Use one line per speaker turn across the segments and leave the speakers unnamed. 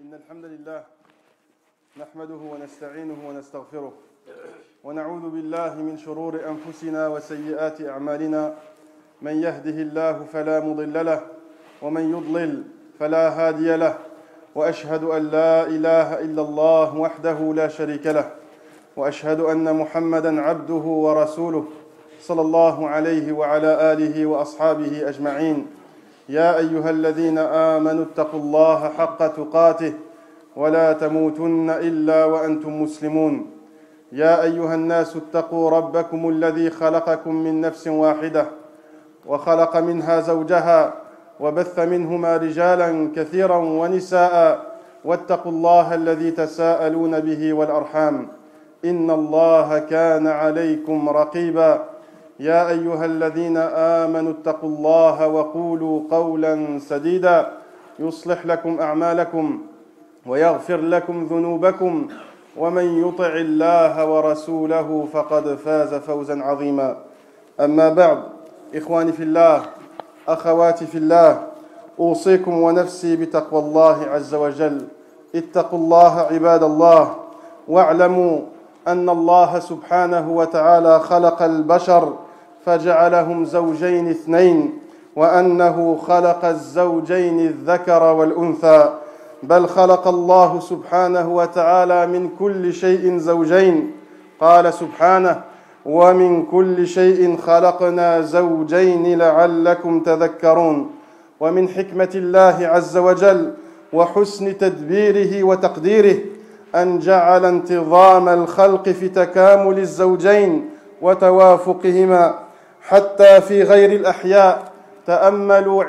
إن الحمد لله نحمده ونستعينه ونستغفره ونعوذ بالله من شرور أنفسنا وسيئات أعمالنا من يهده الله فلا مضل له ومن يضلل فلا هادي له وأشهد أن لا إله إلا الله وحده لا شريك له وأشهد أن محمدًا عبده ورسوله صلى الله عليه وعلى آله وأصحابه أجمعين يا أيها الذين آمنوا اتقوا الله حق تقاته ولا تموتن إلا وأنتم مسلمون يا أيها الناس اتقوا ربكم الذي خلقكم من نفس واحدة وخلق منها زوجها وبث منهما رجالا كثيرا ونساء واتقوا الله الذي تساءلون به والأرحام إن الله كان عليكم رقيبا يا أيها الذين آمنوا اتقوا الله وقولوا قولا سديدا يصلح لكم أعمالكم ويغفر لكم ذنوبكم ومن يطع الله ورسوله فقد فاز فوزا عظيما أما بعد إخواني في الله أخواتي في الله أوصيكم ونفسي بتقوى الله عز وجل اتقوا الله عباد الله واعلموا أن الله سبحانه وتعالى خلق البشر فجعلهم زوجين اثنين وأنه خلق الزوجين الذكر والأنثى بل خلق الله سبحانه وتعالى من كل شيء زوجين قال سبحانه ومن كل شيء خلقنا زوجين لعلكم تذكرون ومن حكمة الله عز وجل وحسن تدبيره وتقديره أن جعل انتظام الخلق في تكامل الزوجين وتوافقهما حتى في غير الأحياء تأملوا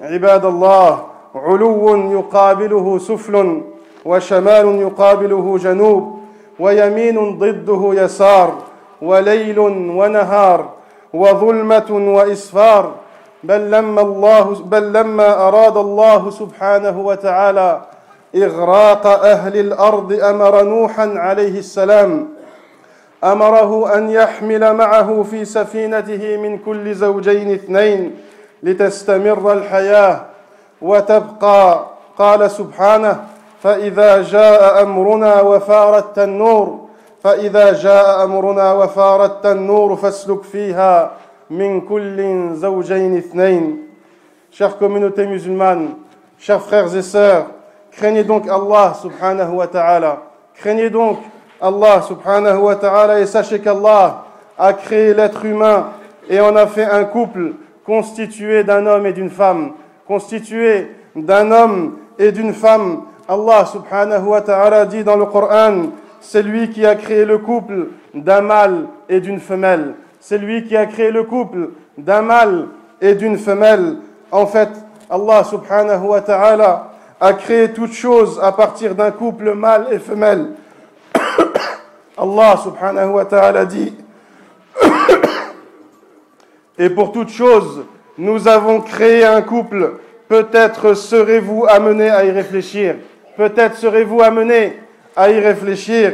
عباد الله علو يقابله سفل وشمال يقابله جنوب ويمين ضده يسار وليل ونهار وظلمة وإسفار بل لما أراد الله سبحانه وتعالى إغراق أهل الأرض أمر نوحا عليه السلام أمره أن يحمل معه في سفينته من كل زوجين اثنين لتستمر الحياة وتبقى قال سبحانه فإذا جاء أمرنا وفارت النور فاسلك فيها من كل زوجين اثنين. Chère communauté musulmane, chers frères et sœurs, craignez donc Allah subhanahu wa ta'ala. Craignez donc Allah subhanahu wa ta'ala et sachez qu'Allah a créé l'être humain et en a fait un couple constitué d'un homme et d'une femme. Constitué d'un homme et d'une femme. Allah subhanahu wa ta'ala dit dans le Coran, c'est lui qui a créé le couple d'un mâle et d'une femelle. C'est lui qui a créé le couple d'un mâle et d'une femelle. En fait, Allah subhanahu wa ta'ala a créé toute chose à partir d'un couple mâle et femelle. Allah subhanahu wa ta'ala dit et pour toute chose, nous avons créé un couple. Peut-être serez-vous amenés à y réfléchir. Peut-être serez-vous amenés à y réfléchir.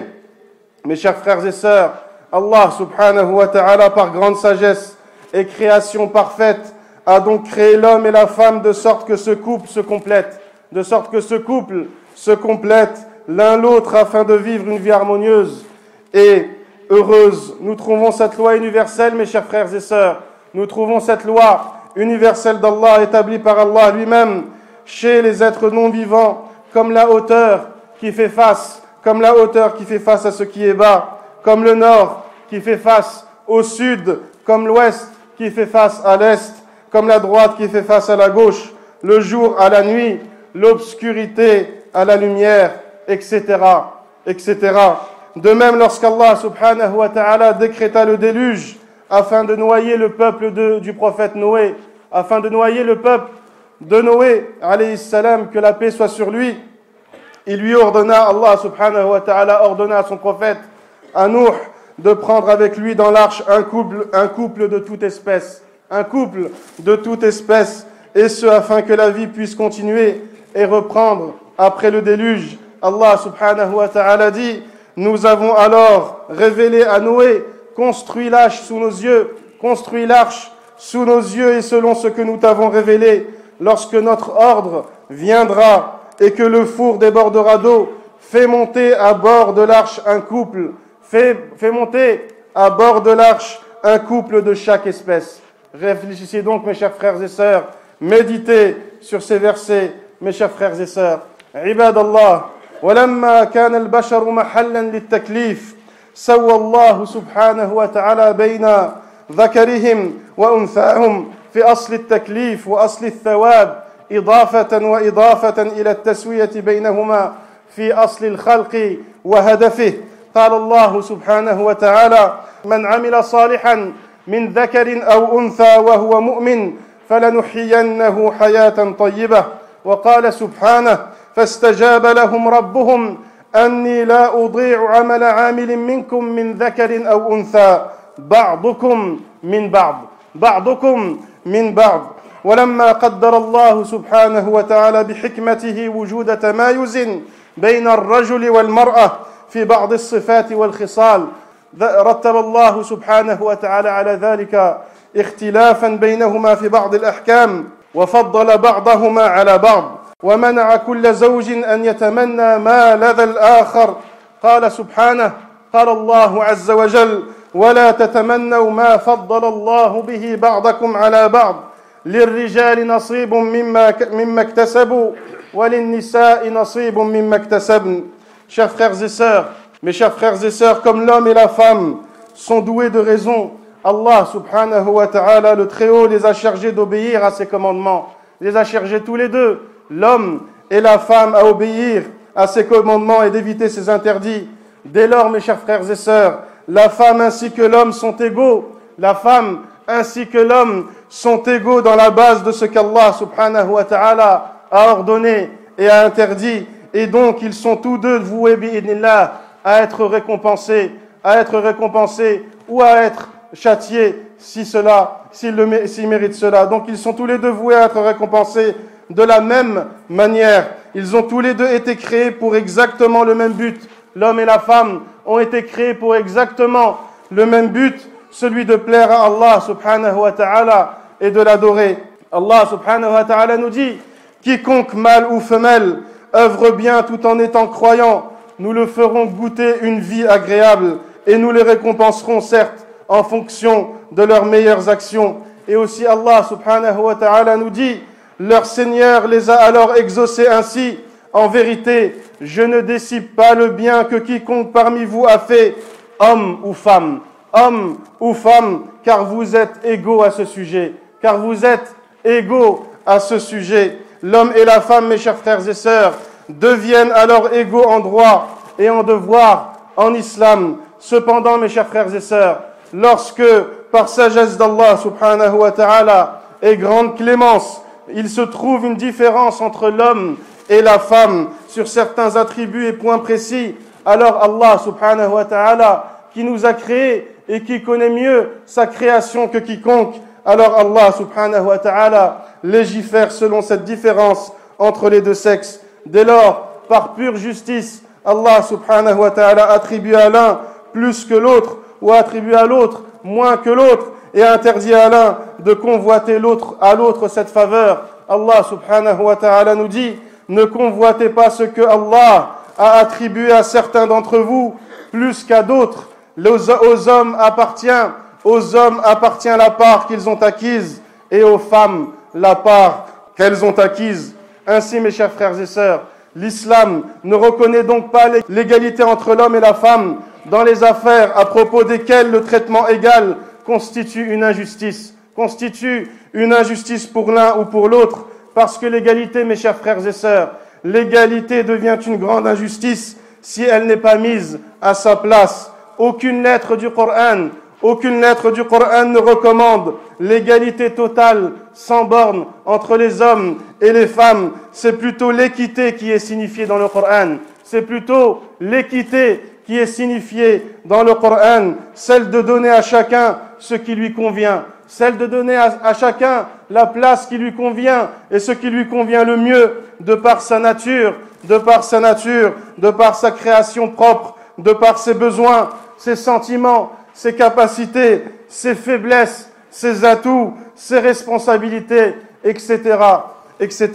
Mes chers frères et sœurs, Allah subhanahu wa ta'ala, par grande sagesse et création parfaite, a donc créé l'homme et la femme de sorte que ce couple se complète. De sorte que ce couple se complète l'un l'autre afin de vivre une vie harmonieuse et heureuse. Nous trouvons cette loi universelle, mes chers frères et sœurs. Nous trouvons cette loi universelle d'Allah établie par Allah lui-même chez les êtres non vivants, comme la hauteur qui fait face à ce qui est bas, comme le nord qui fait face au sud, comme l'ouest qui fait face à l'est, comme la droite qui fait face à la gauche, le jour à la nuit, l'obscurité à la lumière, etc., etc. De même, lorsqu'Allah subhanahu wa ta'ala décréta le déluge afin de noyer le peuple du prophète Noé, afin de noyer le peuple de Noé, alayhi salam, que la paix soit sur lui, il lui ordonna, Allah subhanahu wa ta'ala ordonna à son prophète, à Nuh, de prendre avec lui dans l'arche un couple de toute espèce. Un couple de toute espèce, et ce afin que la vie puisse continuer et reprendre après le déluge. Allah subhanahu wa ta'ala dit, nous avons alors révélé à Noé, construis l'arche sous nos yeux et selon ce que nous t'avons révélé, lorsque notre ordre viendra et que le four débordera d'eau, fais monter à bord de l'arche un couple, fais monter à bord de l'arche un couple de chaque espèce. Réfléchissez donc, mes chers frères et sœurs, méditez sur ces versets, mes chers frères et sœurs. عباد الله ولما كان البشر محلا للتكليف سوى الله سبحانه وتعالى بين ذكرهم وأنثاهم في أصل التكليف وأصل الثواب إضافة إلى التسوية بينهما في أصل الخلق وهدفه. قال الله سبحانه وتعالى من عمل صالحا من ذكر أو أنثى وهو مؤمن فلنحيينه حياة طيبة. وقال سبحانه فاستجاب لهم ربهم أني لا أضيع عمل عامل منكم من ذكر أو أنثى بعضكم من بعض. ولما قدر الله سبحانه وتعالى بحكمته وجود تمايز بين الرجل والمرأة في بعض الصفات والخصال رتب الله سبحانه وتعالى على ذلك اختلافا بينهما في بعض الأحكام وفضل بعضهما على بعض ومنع كل زوج أن يتمنى ما لذى الآخر. قال سبحانه قال الله عز وجل ولا تتمنوا ما فضل الله به بعضكم على بعض للرجال نصيب مما اكتسبوا وللنساء نصيب مما اكتسبن. Chers frères et sœurs, mes chers frères et sœurs, comme l'homme et la femme sont doués de raison, Allah subhanahu wa ta'ala, le Très-Haut, les a chargés d'obéir à ses commandements, les a chargés tous les deux, l'homme et la femme, à obéir à ses commandements et d'éviter ses interdits. Dès lors, mes chers frères et sœurs, la femme ainsi que l'homme sont égaux. La femme ainsi que l'homme sont égaux dans la base de ce qu'Allah subhanahu wa ta'ala a ordonné et a interdit. Et donc, ils sont tous deux voués, bi'idnillah, à être récompensés ou à être châtiés s'ils méritent cela. Donc, ils sont tous les deux voués à être récompensés de la même manière. Ils ont tous les deux été créés pour exactement le même but. L'homme et la femme ont été créés pour exactement le même but, celui de plaire à Allah subhanahu wa ta'ala et de l'adorer. Allah subhanahu wa ta'ala nous dit « Quiconque mâle ou femelle œuvre bien tout en étant croyant, nous le ferons goûter une vie agréable et nous les récompenserons certes en fonction de leurs meilleures actions. » Et aussi Allah subhanahu wa ta'ala nous dit « Leur Seigneur les a alors exaucés ainsi. En vérité, je ne décide pas le bien que quiconque parmi vous a fait, homme ou femme, car vous êtes égaux à ce sujet. L'homme et la femme, mes chers frères et sœurs, deviennent alors égaux en droit et en devoir en islam. Cependant, mes chers frères et sœurs, lorsque, par sagesse d'Allah subhanahu wa ta'ala et grande clémence, il se trouve une différence entre l'homme et la femme sur certains attributs et points précis, alors Allah subhanahu wa ta'ala, qui nous a créés et qui connaît mieux sa création que quiconque, alors Allah subhanahu wa ta'ala légifère selon cette différence entre les deux sexes. Dès lors, par pure justice, Allah subhanahu wa ta'ala attribue à l'un plus que l'autre ou attribue à l'autre moins que l'autre et interdit à l'un de convoiter à l'autre cette faveur. Allah subhanahu wa ta'ala nous dit « Ne convoitez pas ce que Allah a attribué à certains d'entre vous plus qu'à d'autres. Aux hommes appartient la part qu'ils ont acquise et aux femmes la part qu'elles ont acquise. » Ainsi, mes chers frères et sœurs, l'islam ne reconnaît donc pas l'égalité entre l'homme et la femme dans les affaires à propos desquelles le traitement égal constitue une injustice pour l'un ou pour l'autre, parce que l'égalité, mes chers frères et sœurs, l'égalité devient une grande injustice si elle n'est pas mise à sa place. Aucune lettre du Coran ne recommande l'égalité totale, sans borne, entre les hommes et les femmes. C'est plutôt l'équité qui est signifiée dans le Coran. Celle de donner à chacun ce qui lui convient, celle de donner à chacun la place qui lui convient et ce qui lui convient le mieux, de par sa nature, de par sa création propre, de par ses besoins, ses sentiments, ses capacités, ses faiblesses, ses atouts, ses responsabilités, etc., etc.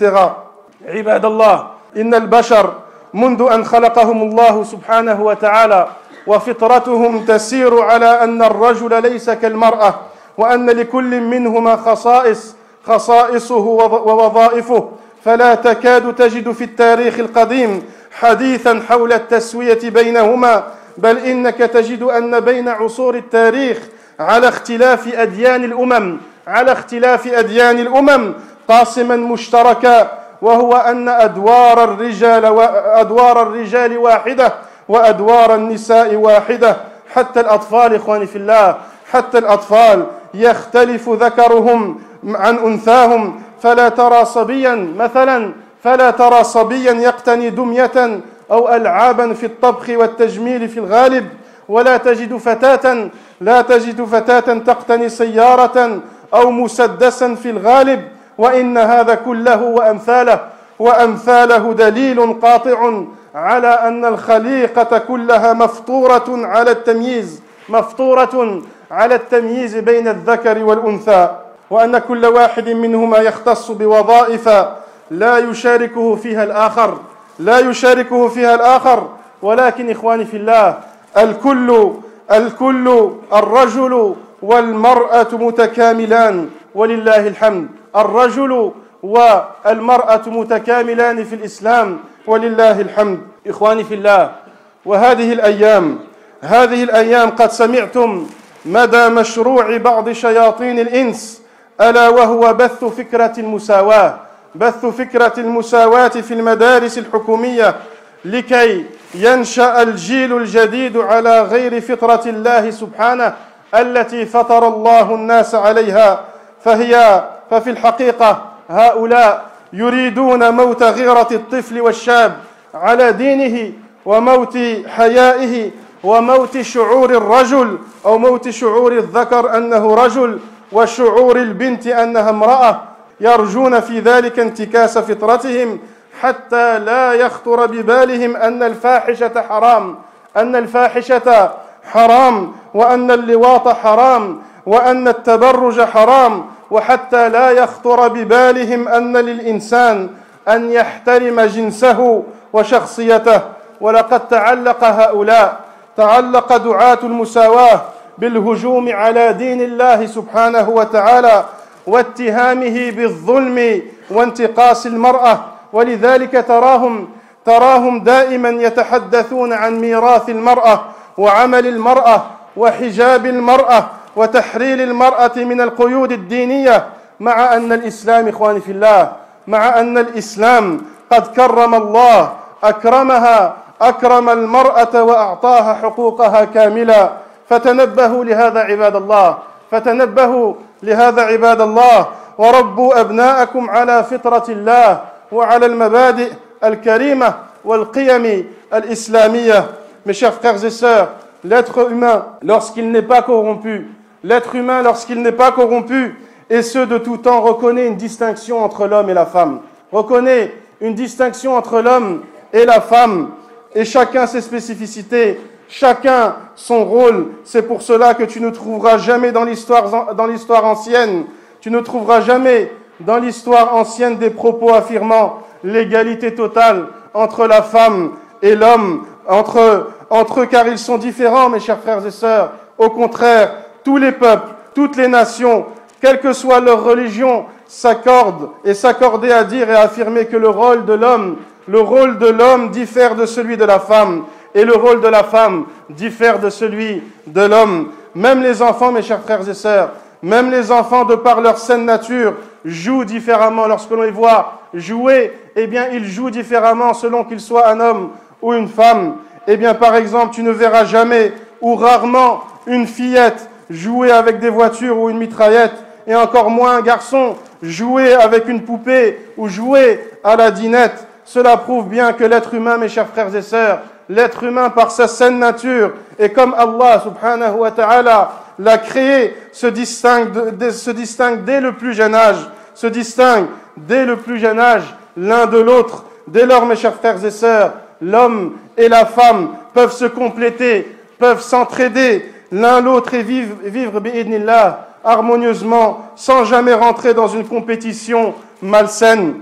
عباد الله، إن البشر منذ أن خلقهم الله سبحانه وتعالى وفطرتهم تسير على أن الرجل ليس كالمرأة، وأن لكل منهما خصائصه ووظائفه، فلا تكاد تجد في التاريخ القديم حديثا حول التسوية بينهما، بل إنك تجد أن بين عصور التاريخ على اختلاف أديان الأمم قاسما مشتركا، وهو أن أدوار الرجال واحدة وأدوار النساء واحدة. حتى الأطفال إخواني في الله، حتى الأطفال يختلف ذكرهم عن أنثاهم، فلا ترى صبيا يقتني دمية أو ألعابا في الطبخ والتجميل في الغالب، ولا تجد فتاة تقتني سيارة أو مسدسا في الغالب. وإن هذا كله وأمثاله دليل قاطع على أن الخليقة كلها مفطورة على التمييز بين الذكر والأنثى، وأن كل واحد منهما يختص بوظائف لا يشاركه فيها الآخر. ولكن إخواني في الله، الرجل والمرأة متكاملان ولله الحمد. الرجل والمرأة متكاملان في الإسلام ولله الحمد. إخواني في الله، وهذه الأيام قد سمعتم مدى مشروع بعض شياطين الإنس، ألا وهو بث فكرة المساواة في المدارس الحكومية لكي ينشأ الجيل الجديد على غير فطرة الله سبحانه التي فطر الله الناس عليها. ففي الحقيقة هؤلاء يريدون موت غيرة الطفل والشاب على دينه، وموت حيائه، وموت شعور الرجل أو موت شعور الذكر أنه رجل، وشعور البنت أنها امرأة. يرجون في ذلك انتكاس فطرتهم حتى لا يخطر ببالهم أن الفاحشة حرام، وأن اللواط حرام، وأن التبرج حرام، وحتى لا يخطر ببالهم أن للإنسان أن يحترم جنسه وشخصيته. ولقد تعلق دعاة المساواة بالهجوم على دين الله سبحانه وتعالى واتهامه بالظلم وانتقاص المرأة، ولذلك تراهم دائما يتحدثون عن ميراث المرأة وعمل المرأة وحجاب المرأة وتحرير المرأة من القيود الدينية، مع أن الإسلام إخواني في الله، مع أن الإسلام قد أكرم المرأة وأعطاها حقوقها كاملة. فتنبهوا لهذا عباد الله، وربوا أبناءكم على فطرة الله وعلى المبادئ الكريمة والقيم الإسلامية. Mes chers frères et sœurs, l'être humain, lorsqu'il n'est pas corrompu, et ce de tout temps, reconnaît une distinction entre l'homme et la femme. Reconnaît une distinction entre l'homme et la femme, et chacun ses spécificités, chacun son rôle. C'est pour cela que tu ne trouveras jamais dans l'histoire ancienne, des propos affirmant l'égalité totale entre la femme et l'homme, entre eux, car ils sont différents, mes chers frères et sœurs. Au contraire, tous les peuples, toutes les nations, quelle que soit leur religion, s'accordaient à dire et à affirmer que le rôle de l'homme diffère de celui de la femme, et le rôle de la femme diffère de celui de l'homme. Même les enfants, mes chers frères et sœurs, même les enfants, de par leur saine nature, jouent différemment. Lorsque l'on les voit jouer, eh bien, ils jouent différemment selon qu'ils soient un homme ou une femme. Eh bien, par exemple, tu ne verras jamais ou rarement une fillette jouer avec des voitures ou une mitraillette, et encore moins un garçon jouer avec une poupée ou jouer à la dinette. Cela prouve bien que l'être humain, mes chers frères et sœurs, l'être humain par sa saine nature, et comme Allah subhanahu wa ta'ala l'a créé, se distingue dès le plus jeune âge, l'un de l'autre. Dès lors, mes chers frères et sœurs, l'homme et la femme peuvent se compléter, peuvent s'entraider l'un l'autre et vivre bi'idnillah harmonieusement, sans jamais rentrer dans une compétition malsaine.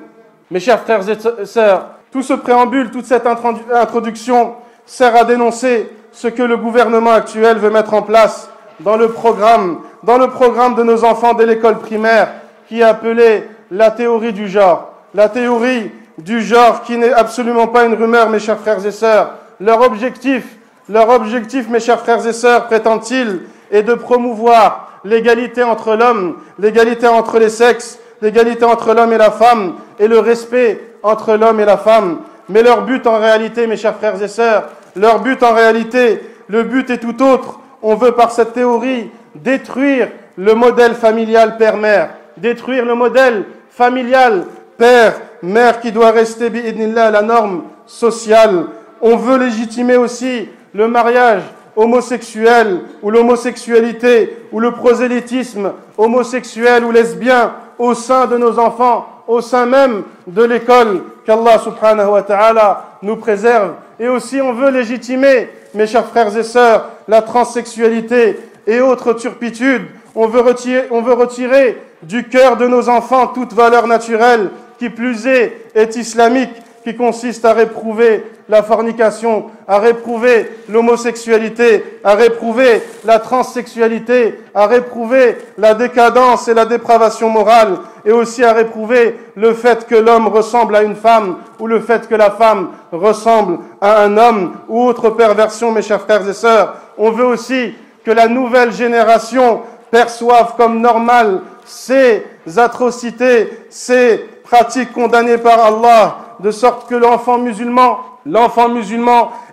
Mes chers frères et sœurs, tout ce préambule, toute cette introduction sert à dénoncer ce que le gouvernement actuel veut mettre en place dans le programme de nos enfants dès l'école primaire, qui est appelé la théorie du genre. La théorie du genre qui n'est absolument pas une rumeur, mes chers frères et sœurs. Leur objectif, mes chers frères et sœurs, prétend-il, est de promouvoir l'égalité entre l'homme, l'égalité entre les sexes, l'égalité entre l'homme et la femme, et le respect entre l'homme et la femme. Mais leur but en réalité, mes chers frères et sœurs, le but est tout autre. On veut par cette théorie détruire le modèle familial père-mère, détruire le modèle familial père-mère qui doit rester, bi'idnillah, la norme sociale. On veut légitimer aussi le mariage homosexuel ou l'homosexualité ou le prosélytisme homosexuel ou lesbien au sein de nos enfants, au sein même de l'école, qu'Allah subhanahu wa ta'ala nous préserve. Et aussi on veut légitimer, mes chers frères et sœurs, la transsexualité et autres turpitudes. On veut retirer du cœur de nos enfants toute valeur naturelle, qui plus est islamique, qui consiste à réprouver la fornication, à réprouver l'homosexualité, à réprouver la transsexualité, à réprouver la décadence et la dépravation morale, et aussi à réprouver le fait que l'homme ressemble à une femme, ou le fait que la femme ressemble à un homme, ou autre perversion, mes chers frères et sœurs. On veut aussi que la nouvelle génération perçoive comme normales ces atrocités, ces pratiques condamnées par Allah, de sorte que l'enfant musulman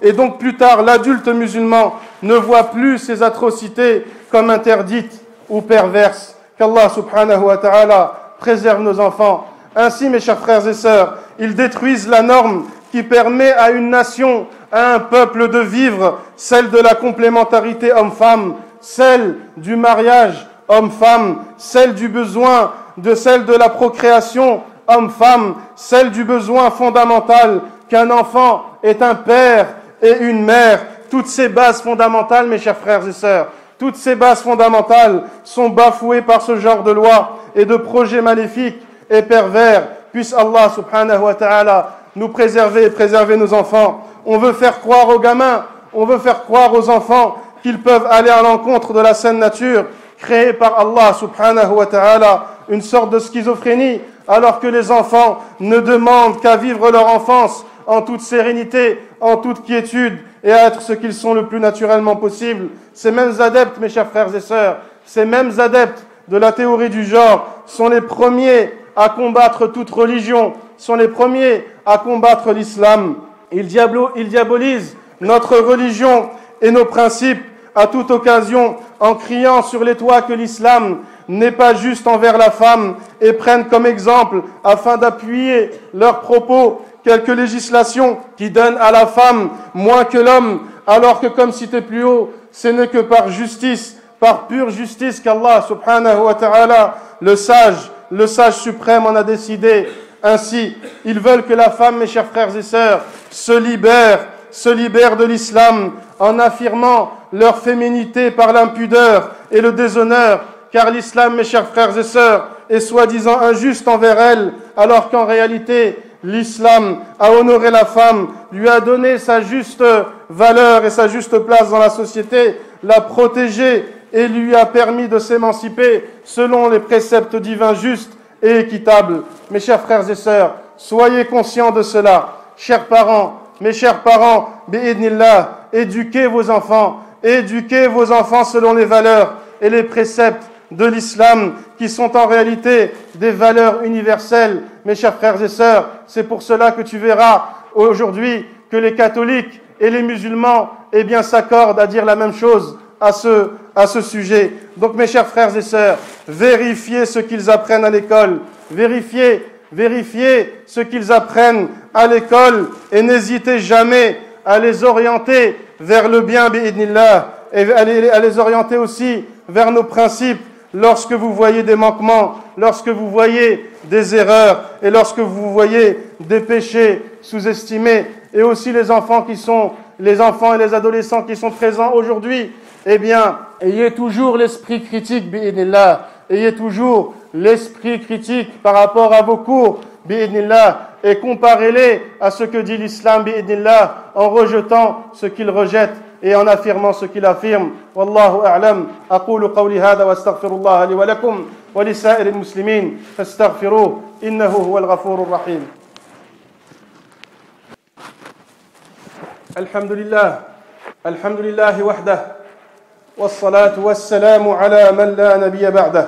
et donc plus tard l'adulte musulman ne voit plus ces atrocités comme interdites ou perverses. Qu'Allah subhanahu wa ta'ala préserve nos enfants. Ainsi, mes chers frères et sœurs, ils détruisent la norme qui permet à une nation, à un peuple de vivre, celle de la complémentarité homme-femme, celle du mariage homme-femme, celle de la procréation homme-femme, celle du besoin fondamental qu'un enfant est un père et une mère. Toutes ces bases fondamentales, mes chers frères et sœurs, toutes ces bases fondamentales sont bafouées par ce genre de lois et de projets maléfiques et pervers. Puisse Allah subhanahu wa ta'ala nous préserver et préserver nos enfants. On veut faire croire aux gamins, on veut faire croire aux enfants qu'ils peuvent aller à l'encontre de la saine nature créée par Allah subhanahu wa ta'ala, une sorte de schizophrénie, alors que les enfants ne demandent qu'à vivre leur enfance en toute sérénité, en toute quiétude, et à être ce qu'ils sont le plus naturellement possible. Ces mêmes adeptes, mes chers frères et sœurs, ces mêmes adeptes de la théorie du genre sont les premiers à combattre toute religion, sont les premiers à combattre l'islam. Ils diabolisent notre religion et nos principes à toute occasion en criant sur les toits que l'islam n'est pas juste envers la femme et prennent comme exemple, afin d'appuyer leurs propos, quelques législations qui donnent à la femme moins que l'homme, alors que comme cité plus haut, ce n'est que par justice, par pure justice qu'Allah subhanahu wa ta'ala, le sage suprême en a décidé. Ainsi, ils veulent que la femme, mes chers frères et sœurs, se libère de l'islam en affirmant leur féminité par l'impudeur et le déshonneur, car l'islam, mes chers frères et sœurs, est soi-disant injuste envers elle, alors qu'en réalité, l'islam a honoré la femme, lui a donné sa juste valeur et sa juste place dans la société, l'a protégée et lui a permis de s'émanciper selon les préceptes divins justes et équitables. Mes chers frères et sœurs, soyez conscients de cela. Mes chers parents, bi'idnillah, éduquez vos enfants selon les valeurs et les préceptes de l'islam, qui sont en réalité des valeurs universelles. Mes chers frères et sœurs, c'est pour cela que tu verras aujourd'hui que les catholiques et les musulmans s'accordent à dire la même chose à ce sujet. Donc mes chers frères et sœurs, vérifiez ce qu'ils apprennent à l'école, vérifiez ce qu'ils apprennent à l'école et n'hésitez jamais à les orienter vers le bien, bi'idnillah, et à les orienter aussi vers nos principes lorsque vous voyez des manquements, lorsque vous voyez des erreurs et lorsque vous voyez des péchés sous-estimés. Et aussi les enfants et les adolescents qui sont présents aujourd'hui, ayez toujours l'esprit critique, bi'idnillah. Ayez toujours l'esprit critique par rapport à vos cours, bi'idnillah. et comparez-les à ce que dit l'islam bi'idnillah, en rejetant ce qu'il rejette et en affirmant ce qu'il affirme. Wallahu a'lam. Aqulu qawli hadha wa astaghfirullah li wa lakum wa li sa'iril muslimin fastaghfiruhu innahu huwal ghafurur rahim. Alhamdulillah wahdah والصلاة والسلام على من لا نبي بعده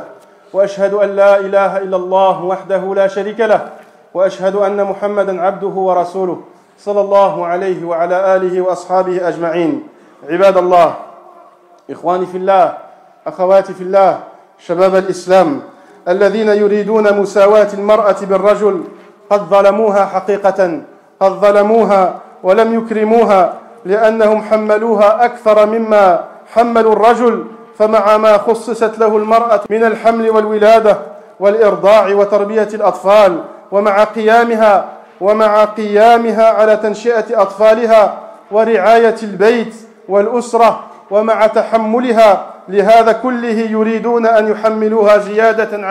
وأشهد أن لا إله إلا الله وحده لا شريك له وأشهد أن محمدا عبده ورسوله صلى الله عليه وعلى آله وأصحابه أجمعين. عباد الله، إخواني في الله، أخواتي في الله، شباب الإسلام الذين يريدون مساواة المرأة بالرجل قد ظلموها حقيقة، قد ظلموها ولم يكرموها، لأنهم حملوها أكثر مما حملوا الرجل، فمع ما خصصت له المرأة من الحمل والولادة والإرضاع وتربية الأطفال ومع قيامها على تنشئة أطفالها ورعاية البيت والأسرة ومع تحملها لهذا كله يريدون أن يحملوها زيادة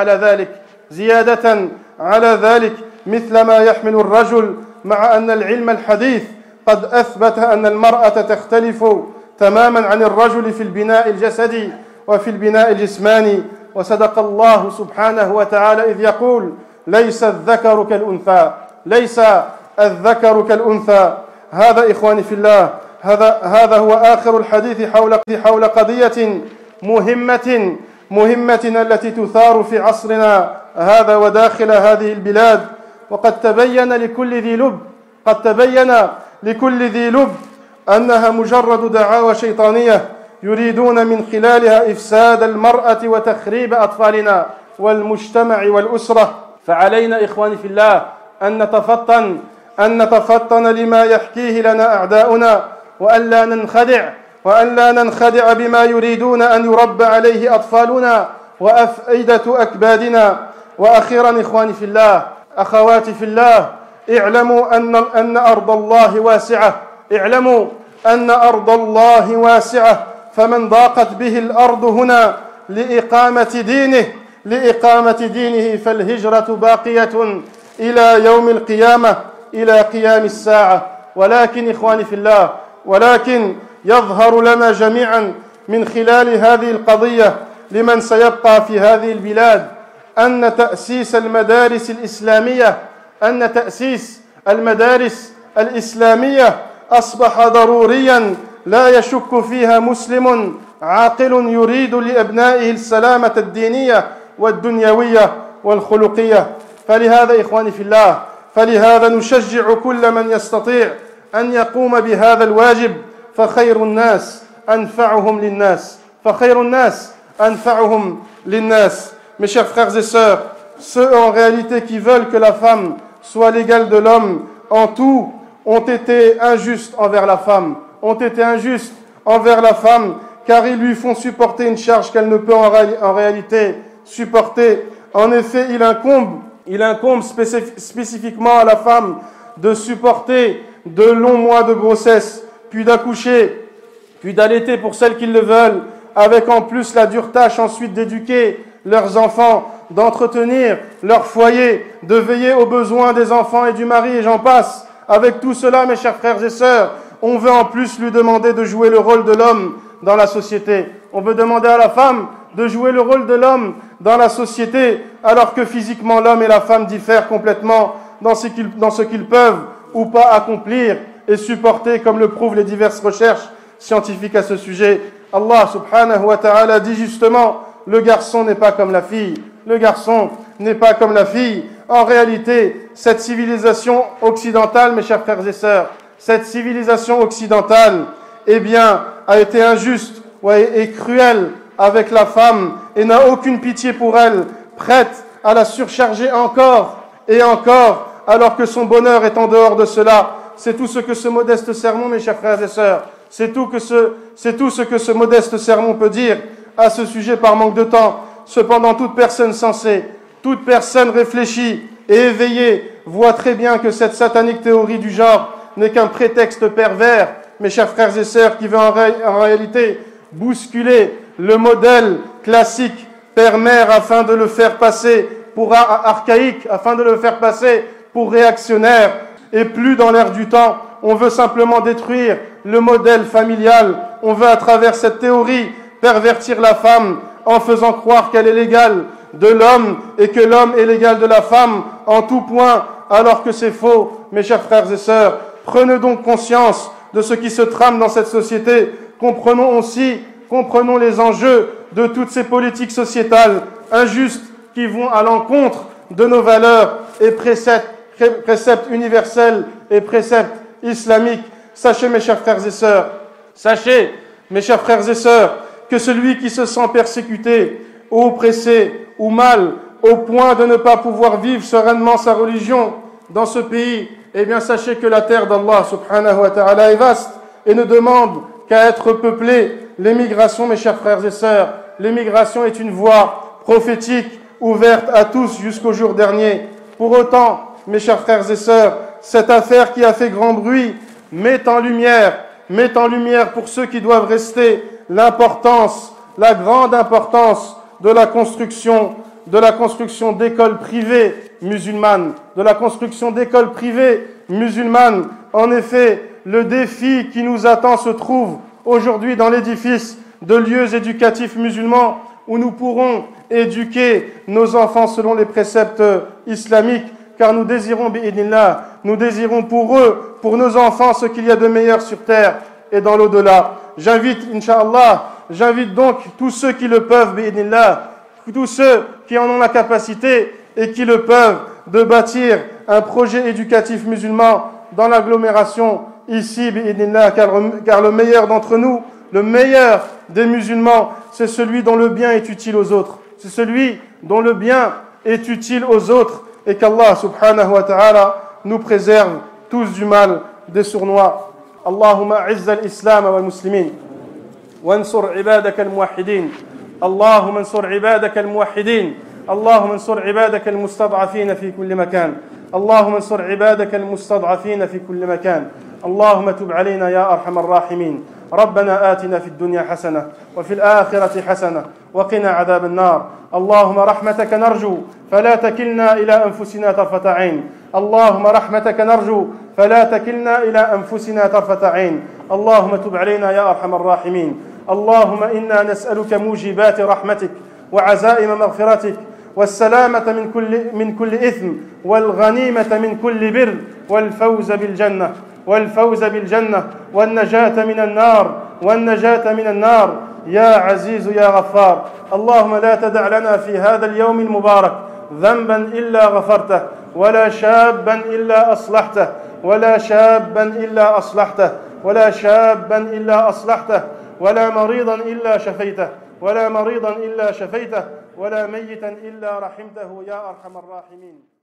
على ذلك مثل ما يحمل الرجل، مع أن العلم الحديث قد أثبت أن المرأة تختلف تماما عن الرجل في البناء الجسدي وفي البناء الجسماني. وصدق الله سبحانه وتعالى إذ يقول: ليس الذكر كالأنثى. هذا إخواني في الله، هذا هو آخر الحديث حول قضية مهمة التي تثار في عصرنا هذا وداخل هذه البلاد. وقد تبين لكل ذي لب أنها مجرد دعاوى شيطانية يريدون من خلالها إفساد المرأة وتخريب أطفالنا والمجتمع والأسرة. فعلينا إخواني في الله أن نتفطن لما يحكيه لنا أعداؤنا، وأن لا ننخدع بما يريدون أن يربى عليه أطفالنا وأفئدة أكبادنا. وأخيرا إخواني في الله، أخواتي في الله، اعلموا أن أرض الله واسعة، فمن ضاقت به الأرض هنا لإقامة دينه فالهجرة باقية إلى يوم القيامة، إلى قيام الساعة. ولكن إخواني في الله، يظهر لنا جميعا من خلال هذه القضية لمن سيبقى في هذه البلاد أن تأسيس المدارس الإسلامية أصبح ضروريا لا يشك فيها مسلم عاقل يريد لأبنائه السلامة الدينية والدنيوية والخلقية. فلهذا إخواني في الله، نشجع كل من يستطيع أن يقوم بهذا الواجب، فخير الناس أنفعهم للناس. Mes chers frères et sœurs, ceux en réalité qui veulent que la femme soit l'égale de l'homme en tout ont été injustes envers la femme, car ils lui font supporter une charge qu'elle ne peut en réalité supporter. En effet, il incombe spécifiquement à la femme de supporter de longs mois de grossesse, puis d'accoucher, puis d'allaiter pour celles qui le veulent, avec en plus la dure tâche ensuite d'éduquer leurs enfants, d'entretenir leur foyer, de veiller aux besoins des enfants et du mari, et j'en passe. Avec tout cela, mes chers frères et sœurs, on veut en plus lui demander de jouer le rôle de l'homme dans la société. On veut demander à la femme de jouer le rôle de l'homme dans la société, alors que physiquement l'homme et la femme diffèrent complètement dans ce qu'ils peuvent ou pas accomplir et supporter, comme le prouvent les diverses recherches scientifiques à ce sujet. Allah subhanahu wa ta'ala dit justement: le garçon n'est pas comme la fille. En réalité, cette civilisation occidentale, mes chers frères et sœurs, a été injuste et cruelle avec la femme et n'a aucune pitié pour elle, prête à la surcharger encore et encore, alors que son bonheur est en dehors de cela. C'est tout ce que ce modeste sermon, mes chers frères et sœurs, c'est tout ce que ce modeste sermon peut dire à ce sujet par manque de temps. Cependant, toute personne sensée, toute personne réfléchie et éveillée voit très bien que cette satanique théorie du genre n'est qu'un prétexte pervers, mes chers frères et sœurs, qui veut en réalité bousculer le modèle classique père-mère afin de le faire passer pour archaïque, afin de le faire passer pour réactionnaire. Et plus dans l'air du temps, on veut simplement détruire le modèle familial. On veut à travers cette théorie pervertir la femme en faisant croire qu'elle est l'égale de l'homme et que l'homme est l'égal de la femme en tout point, alors que c'est faux. Mes chers frères et sœurs, prenez donc conscience de ce qui se trame dans cette société. Comprenons les enjeux de toutes ces politiques sociétales injustes qui vont à l'encontre de nos valeurs et préceptes universels et préceptes islamiques. Sachez, mes chers frères et sœurs, que celui qui se sent persécuté ou oppressé ou mal au point de ne pas pouvoir vivre sereinement sa religion dans ce pays, eh bien sachez que la terre d'Allah subhanahu wa ta'ala est vaste et ne demande qu'à être peuplée. L'émigration, mes chers frères et sœurs, l'émigration est une voie prophétique ouverte à tous jusqu'au jour dernier. Pour autant, mes chers frères et sœurs, cette affaire qui a fait grand bruit met en lumière pour ceux qui doivent rester la grande importance de la construction d'écoles privées musulmanes, En effet, le défi qui nous attend se trouve aujourd'hui dans l'édifice de lieux éducatifs musulmans où nous pourrons éduquer nos enfants selon les préceptes islamiques, car nous désirons pour eux, pour nos enfants, ce qu'il y a de meilleur sur terre et dans l'au-delà. J'invite donc tous ceux qui le peuvent, tous ceux qui en ont la capacité et qui le peuvent, de bâtir un projet éducatif musulman dans l'agglomération ici, car le meilleur d'entre nous, le meilleur des musulmans, c'est celui dont le bien est utile aux autres. Et qu'Allah subhanahu wa ta'ala nous préserve tous du mal des sournois. Allahumma a'izz al-islam wal muslimin wansur ibadaka al-muwahhidin. Allahumma ansur ibadaka al-muwahhidin. اللهم انصر عبادك المستضعفين في كل مكان اللهم انصر عبادك المستضعفين في كل مكان اللهم تب علينا يا أرحم الراحمين ربنا آتنا في الدنيا حسنة وفي الآخرة حسنة وقنا عذاب النار اللهم رحمتك نرجو فلا تكلنا إلى أنفسنا طرفة عين اللهم رحمتك نرجو فلا تكلنا إلى أنفسنا طرفة عين اللهم تب علينا يا أرحم الراحمين اللهم إنا نسألك موجبات رحمتك وعزائم مغفرتك والسلامة من كل إثم والغنيمة من كل بر والفوز بالجنة والنجاة من النار يا عزيز يا غفار اللهم لا تدع لنا في هذا اليوم المبارك ذنبا إلا غفرته ولا شابا إلا أصلحته ولا مريضا إلا شفيته ولا ميتا إلا رحمته يا أرحم الراحمين